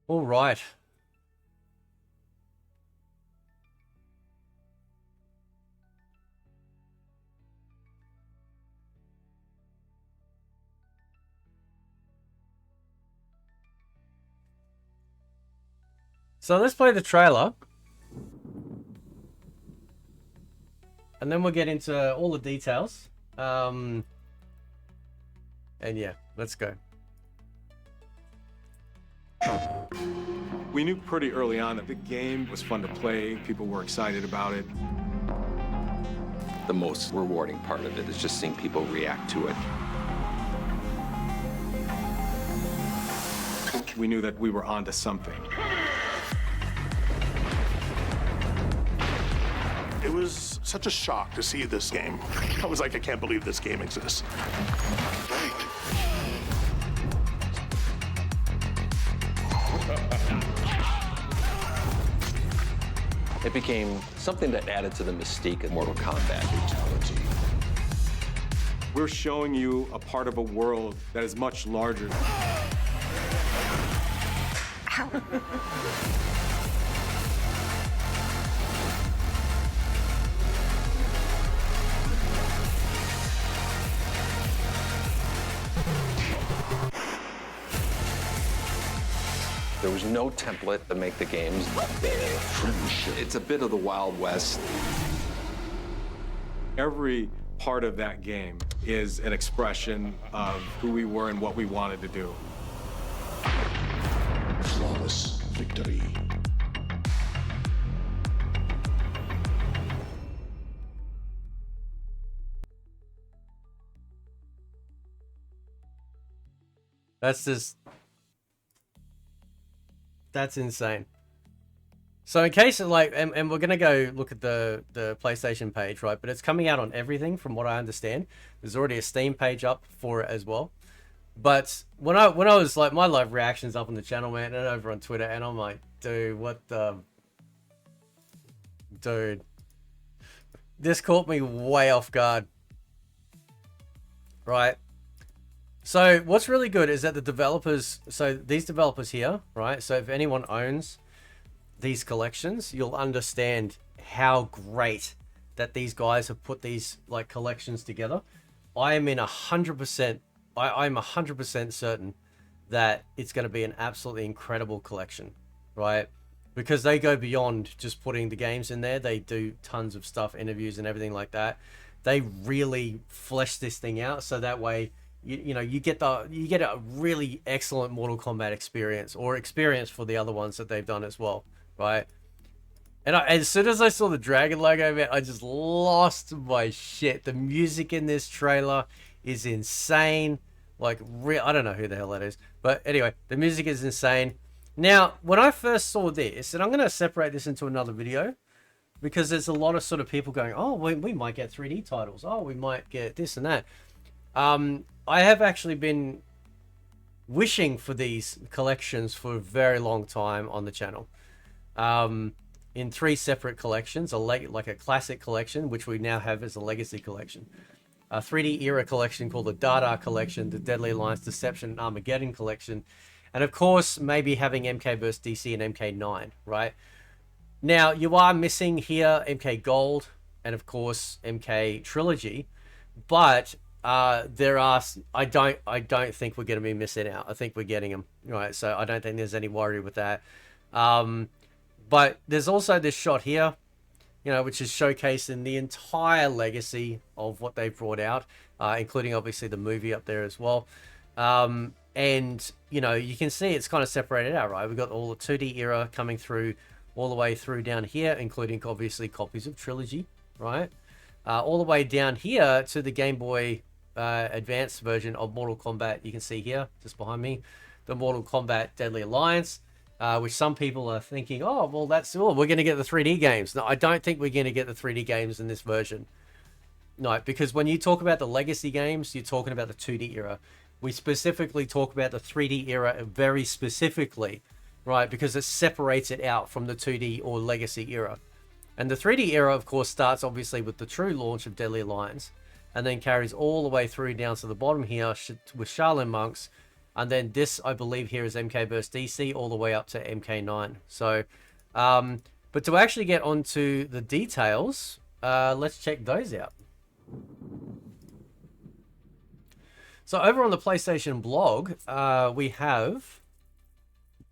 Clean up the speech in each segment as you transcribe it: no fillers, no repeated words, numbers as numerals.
All right. So let's play the trailer. And then we'll get into all the details. And yeah, let's go. We knew pretty early on that the game was fun to play. People were excited about it. The most rewarding part of it is just seeing people react to it. We knew that we were onto something. It was such a shock to see this game. I was like, I can't believe this game exists. It became something that added to the mystique of Mortal Kombat. Fatality. We're showing you a part of a world that is much larger. There was no template to make the games. It's a bit of the Wild West. Every part of that game is an expression of who we were and what we wanted to do. Flawless victory. That's insane. So in case of like, and we're gonna go look at the PlayStation page, right? But it's coming out on everything, from what I understand. There's already a Steam page up for it as well. But when I was like, my live reactions up on the channel, man, and over on Twitter, and I'm like, dude, what the, dude, this caught me way off guard, right? So what's really good is that the developers, so these developers here, right? So if anyone owns these collections, you'll understand how great that these guys have put these like collections together. I am in 100%, I'm 100% certain that it's going to be an absolutely incredible collection, right? Because they go beyond just putting the games in there. They do tons of stuff, interviews and everything like that. They really flesh this thing out, so that way you get a really excellent Mortal Kombat experience, or experience for the other ones that they've done as well, right? And as soon as I saw the dragon logo, man, I just lost my shit. The music in this trailer is insane. Like, I don't know who the hell that is, but anyway, the music is insane. Now, when I first saw this, and I'm going to separate this into another video, because there's a lot of sort of people going, oh, we might get 3D titles. Oh, we might get this and that. I have actually been wishing for these collections for a very long time on the channel. In 3 separate collections, like a classic collection, which we now have as a legacy collection. A 3D era collection called the Dada collection, the Deadly Alliance, Deception, and Armageddon collection. And of course, maybe having MK vs. DC and MK9, right? Now, you are missing here MK Gold and of course MK Trilogy, but there are, I don't think we're going to be missing out. I think we're getting them, right? So I don't think there's any worry with that. But there's also this shot here, you know, which is showcasing the entire legacy of what they've brought out, including obviously the movie up there as well. And, you know, you can see it's kind of separated out, right? We've got all the 2D era coming through all the way through down here, including obviously copies of Trilogy, right? All the way down here to the Game Boy Advanced version of Mortal Kombat. You can see here, just behind me, the Mortal Kombat Deadly Alliance, which some people are thinking, oh, well, we're going to get the 3D games. No, I don't think we're going to get the 3D games in this version. No, because when you talk about the legacy games, you're talking about the 2D era. We specifically talk about the 3D era very specifically, right? Because it separates it out from the 2D or legacy era. And the 3D era, of course, starts obviously with the true launch of Deadly Alliance, and then carries all the way through down to the bottom here with Shaolin Monks, And then this, I believe, here is MK vs DC all the way up to MK9. So, but to actually get onto the details, let's check those out. So over on the PlayStation blog, we have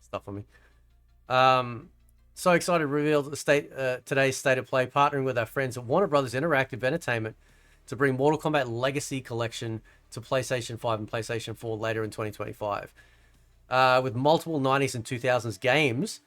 stuff on me. So excited to reveal today's State of Play, partnering with our friends at Warner Brothers Interactive Entertainment to bring Mortal Kombat Legacy Collection to PlayStation 5 and PlayStation 4 later in 2025. With multiple 90s and 2000s games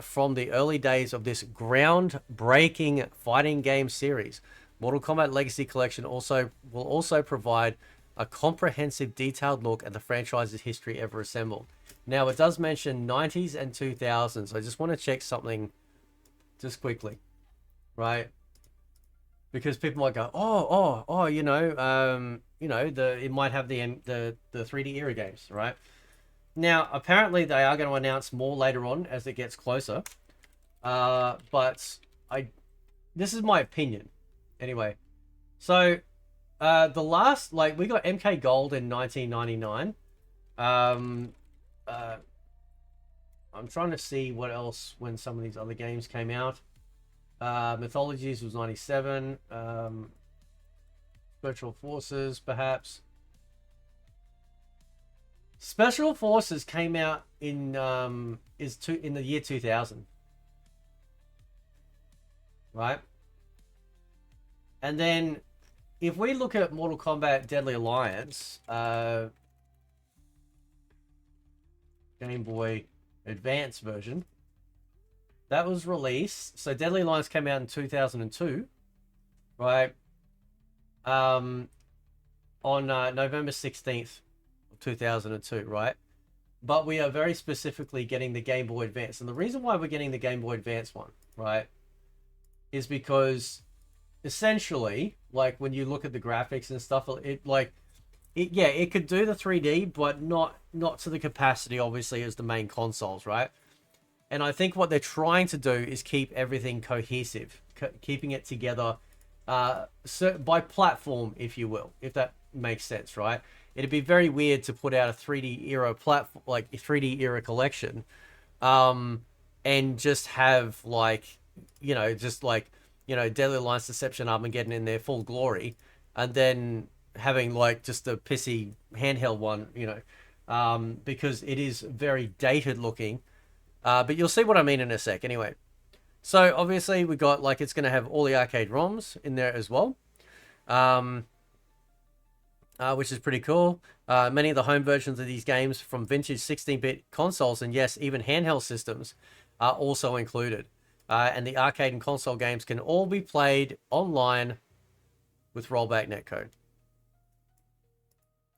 from the early days of this groundbreaking fighting game series. Mortal Kombat Legacy Collection will also provide a comprehensive, detailed look at the franchise's history ever assembled. Now, it does mention 90s and 2000s. I just want to check something just quickly, right? Because people might go, it might have the 3D era games, right? Now, apparently they are going to announce more later on as it gets closer. But this is my opinion, anyway. So, the last, we got MK Gold in 1999. I'm trying to see what else when some of these other games came out. Mythologies was 97. Special Forces, perhaps. Special Forces came out in the year 2000, right? And then if we look at Mortal Kombat Deadly Alliance, Game Boy Advance version, that was released. So Deadly Alliance came out in 2002, right? On November 16th of 2002, right? But we are very specifically getting the Game Boy Advance. And the reason why we're getting the Game Boy Advance one, right, is because essentially, when you look at the graphics and stuff, it could do the 3D, but not to the capacity, obviously, as the main consoles, right? And I think what they're trying to do is keep everything cohesive, keeping it together by platform, if you will, if that makes sense, right? It'd be very weird to put out a 3D era platform, like a 3D era collection, and just have Deadly Alliance, Deception, Armageddon in their full glory, and then having just a pissy handheld one, because it is very dated looking. But you'll see what I mean in a sec. Anyway, so obviously we got it's going to have all the arcade ROMs in there as well, which is pretty cool. Many of the home versions of these games from vintage 16-bit consoles and yes, even handheld systems are also included. And the arcade and console games can all be played online with rollback netcode,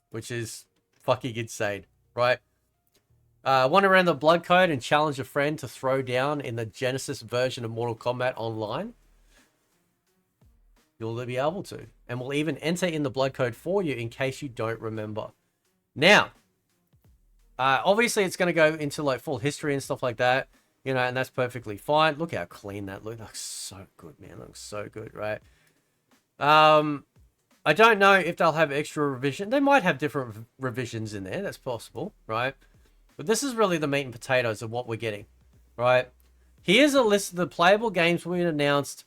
which is fucking insane, right? Wander around the blood code and challenge a friend to throw down in the Genesis version of Mortal Kombat Online. You'll be able to. And we'll even enter in the blood code for you in case you don't remember. Now, obviously it's going to go into full history and stuff like that, and that's perfectly fine. Look how clean that looks. Looks so good, man. Looks so good, right? I don't know if they'll have extra revision. They might have different revisions in there. That's possible, right? But this is really the meat and potatoes of what we're getting, right? Here's a list of the playable games we've announced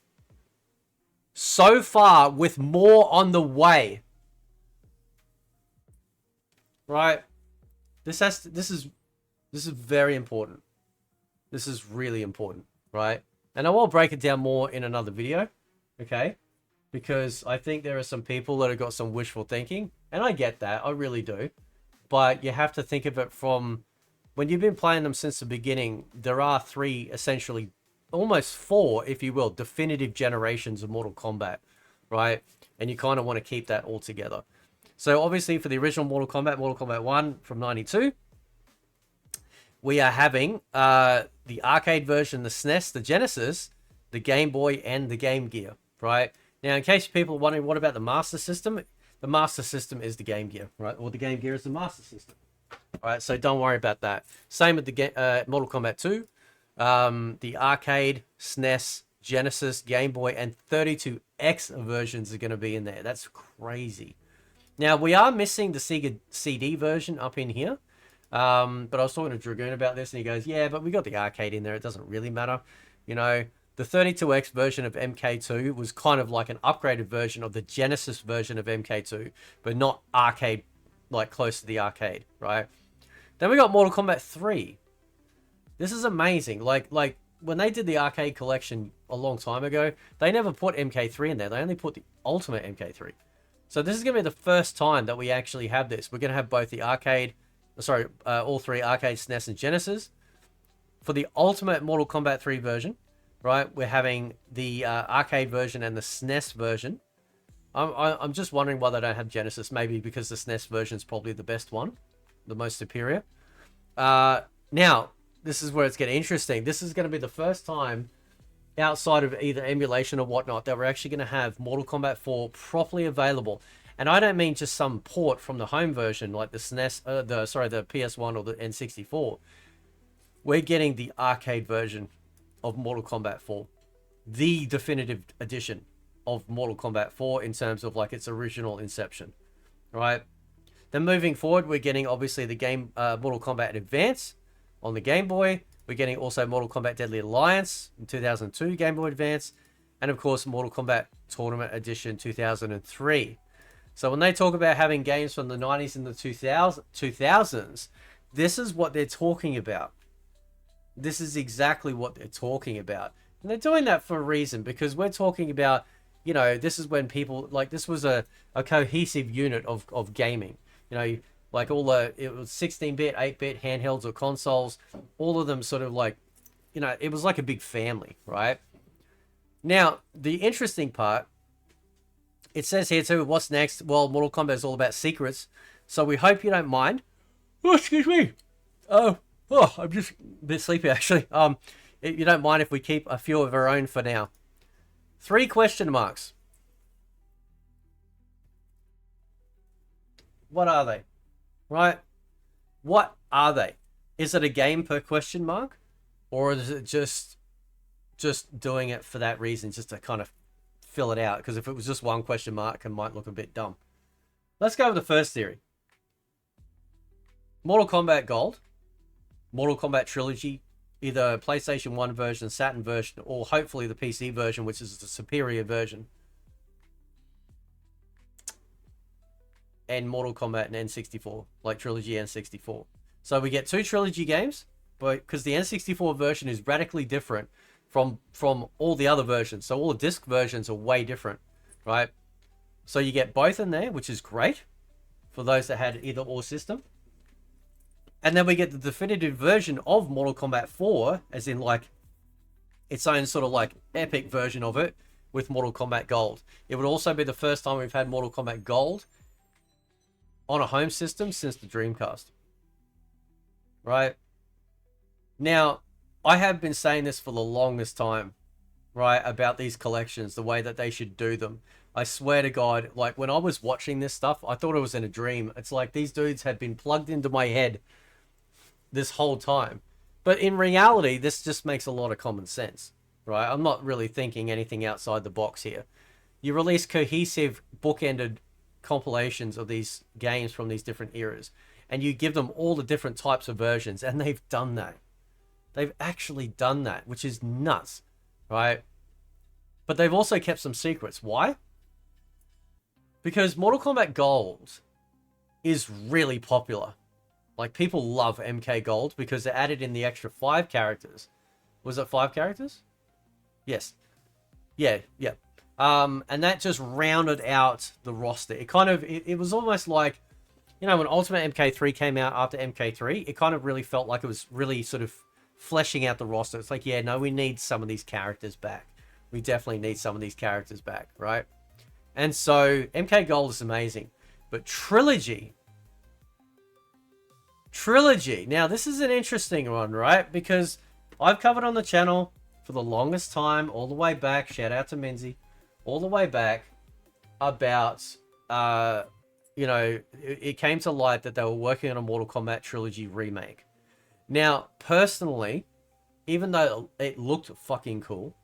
so far, with more on the way. Right? This is very important. This is really important, right? And I will break it down more in another video, okay? Because I think there are some people that have got some wishful thinking, and I get that, I really do. But you have to think of it from when you've been playing them since the beginning. There are three, essentially, almost four, if you will, definitive generations of Mortal Kombat, right? And you kind of want to keep that all together. So obviously for the original Mortal Kombat 1 from 92, we are having the arcade version, the SNES, the Genesis, the Game Boy, and the Game Gear, right? Now, in case people are wondering, what about the Master System? The Master System is the Game Gear, right? Or the Game Gear is the Master System. All right, so don't worry about that. Same with the Mortal Kombat 2. The arcade, SNES, Genesis, Game Boy, and 32X versions are going to be in there. That's crazy. Now, we are missing the Sega CD version up in here. But I was talking to Dragoon about this, and he goes, yeah, but we got the arcade in there. It doesn't really matter. You know, the 32X version of MK2 was kind of like an upgraded version of the Genesis version of MK2, but not arcade, like close to the arcade, right? Then we got Mortal Kombat 3. This is amazing. Like when they did the arcade collection a long time ago, they never put MK3 in there. They only put the Ultimate MK3. So this is going to be the first time that we actually have this. We're going to have both the arcade, sorry, all three arcade, SNES, and Genesis. For the Ultimate Mortal Kombat 3 version, right, we're having the arcade version and the SNES version. I'm just wondering why they don't have Genesis. Maybe because the SNES version is probably the best one, the most superior. Now, this is where it's getting interesting. This is going to be the first time outside of either emulation or whatnot that we're actually going to have Mortal Kombat 4 properly available. And I don't mean just some port from the home version like the SNES, the PS1 or the N64. We're getting the arcade version of Mortal Kombat 4, the definitive edition of Mortal Kombat 4 in terms of like its original inception, right? Then moving forward, we're getting obviously the game Mortal Kombat Advance on the Game Boy. We're getting also Mortal Kombat Deadly Alliance in 2002 Game Boy Advance, and of course Mortal Kombat Tournament Edition 2003. So when they talk about having games from the 90s and the 2000s, this is what they're talking about. This is exactly what they're talking about. And they're doing that for a reason, because we're talking about, you know, this is when people, like, this was a cohesive unit of gaming. You know, like it was 16-bit, 8-bit handhelds or consoles, all of them sort of like, you know, it was like a big family, right? Now, the interesting part, it says here too, what's next? Well, Mortal Kombat is all about secrets, so we hope you don't mind. Oh, excuse me. Oh, I'm just a bit sleepy actually. If you don't mind if we keep a few of our own for now. 3 question marks. What are they? Right? What are they? Is it a game per question mark? Or is it just doing it for that reason, just to kind of fill it out? Because if it was just 1 question mark, it might look a bit dumb. Let's go with the first theory. Mortal Kombat Gold, Mortal Kombat Trilogy, either PlayStation 1 version, Saturn version, or hopefully the PC version, which is the superior version. And Mortal Kombat and N64, like Trilogy N64. So we get 2 Trilogy games, but because the N64 version is radically different from all the other versions. So all the disc versions are way different, right? So you get both in there, which is great for those that had either or system. And then we get the definitive version of Mortal Kombat 4, as in like its own sort of like epic version of it with Mortal Kombat Gold. It would also be the first time we've had Mortal Kombat Gold on a home system since the Dreamcast. Right? Now, I have been saying this for the longest time, right, about these collections, the way that they should do them. I swear to God, like when I was watching this stuff, I thought it was in a dream. It's like these dudes had been plugged into my head this whole time. But in reality, this just makes a lot of common sense, right? I'm not really thinking anything outside the box here. You release cohesive, bookended compilations of these games from these different eras, and you give them all the different types of versions, and they've done that. They've actually done that, which is nuts, right? But they've also kept some secrets. Why? Because Mortal Kombat Gold is really popular. Like, people love MK Gold because they added in the extra 5 characters. Was it 5 characters? Yes. Yeah. And that just rounded out the roster. It kind of, it was almost like, you know, when Ultimate MK3 came out after MK3, it kind of really felt like it was really sort of fleshing out the roster. It's like, yeah, no, we need some of these characters back. We definitely need some of these characters back, right? And so MK Gold is amazing. But Trilogy, now this is an interesting one, right? Because I've covered on the channel for the longest time, all the way back, shout out to Minzy, all the way back, about, you know, it came to light that they were working on a Mortal Kombat Trilogy remake. Now, personally, even though it looked fucking cool,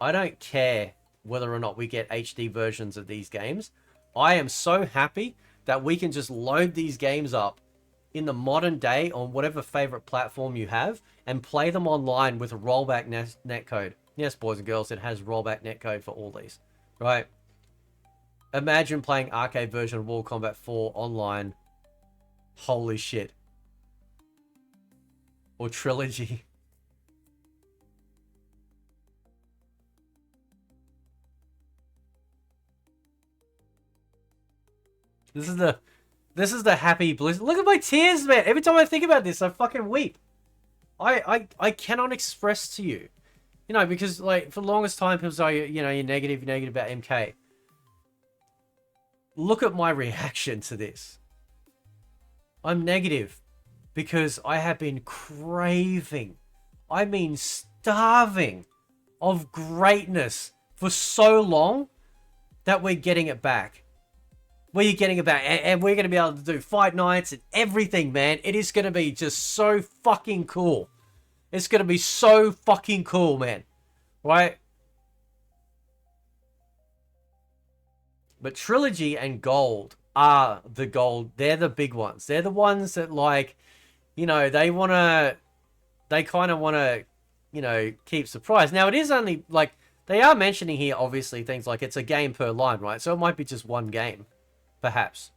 I don't care whether or not we get HD versions of these games. I am so happy that we can just load these games up in the modern day on whatever favorite platform you have and play them online with a rollback netcode. Yes, boys and girls, it has rollback netcode for all these, right? Imagine playing arcade version of Mortal Kombat 4 online. Holy shit. Or Trilogy. This is the happy bliss. Look at my tears, man. Every time I think about this, I fucking weep. I cannot express to you. You know, because like for the longest time people say, you know, you're negative about MK. Look at my reaction to this. I'm negative because I have been craving, I mean starving of greatness for so long that we're getting it back. We're getting it back, and we're going to be able to do fight nights and everything, man. It is going to be just so fucking cool. It's going to be so fucking cool, man. Right? But Trilogy and Gold are the gold. They're the big ones. They're the ones that, like, you know, they kind of want to, you know, keep surprised. Now, it is only, like, they are mentioning here, obviously, things like it's a game per line, right? So it might be just one game, perhaps,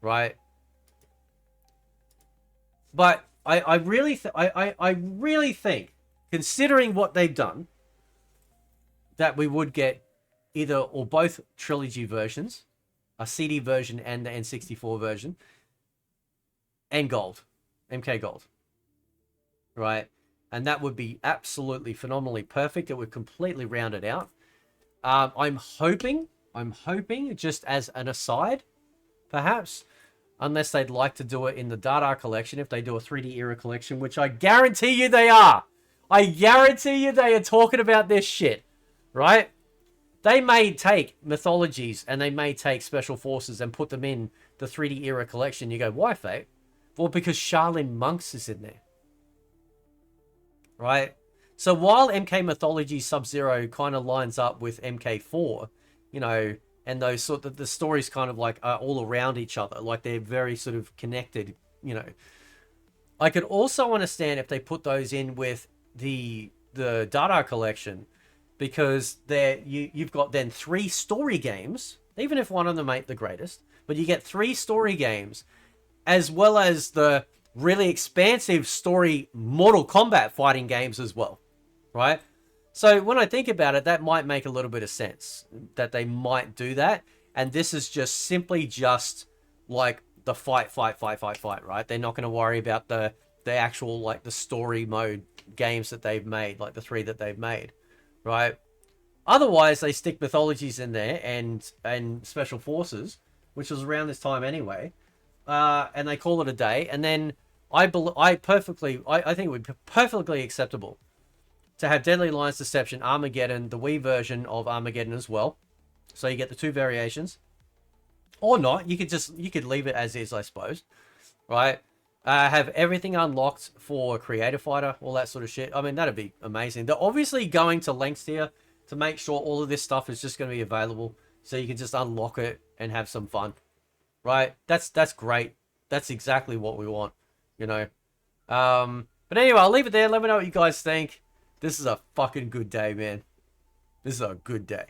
right? But I really think, considering what they've done, that we would get either or both Trilogy versions, a CD version and the N64 version, and Gold, MK Gold, right? And that would be absolutely phenomenally perfect. It would completely round it out. I'm hoping, just as an aside, perhaps, unless they'd like to do it in the Data collection, if they do a 3D era collection, which I guarantee you they are. I guarantee you they are talking about this shit, right? They may take mythologies and they may take special forces and put them in the 3D era collection. You go, why, Fate? Well, because Shaolin Monks is in there, right? So while MK Mythology Sub-Zero kind of lines up with MK4, you know, and those sort of, the stories kind of like are all around each other, like they're very sort of connected, you know. I could also understand if they put those in with the Data collection, because you've got then 3 story games, even if one of them ain't the greatest, but you get 3 story games, as well as the really expansive story Mortal Kombat fighting games as well, right? So when I think about it, that might make a little bit of sense that they might do that. And this is just simply just like the fight, right? They're not going to worry about the actual, like, the story mode games that they've made, like the 3 that they've made, right? Otherwise, they stick mythologies in there and special forces, which was around this time anyway, and they call it a day. And then I think it would be perfectly acceptable to have Deadly Alliance Deception, Armageddon, the Wii version of Armageddon as well. So you get the 2 variations. Or not. You could leave it as is, I suppose. Right? Have everything unlocked for Creator Fighter, all that sort of shit. I mean, that'd be amazing. They're obviously going to lengths here to make sure all of this stuff is just going to be available, so you can just unlock it and have some fun. Right? That's great. That's exactly what we want, you know. But anyway, I'll leave it there. Let me know what you guys think. This is a fucking good day, man. This is a good day.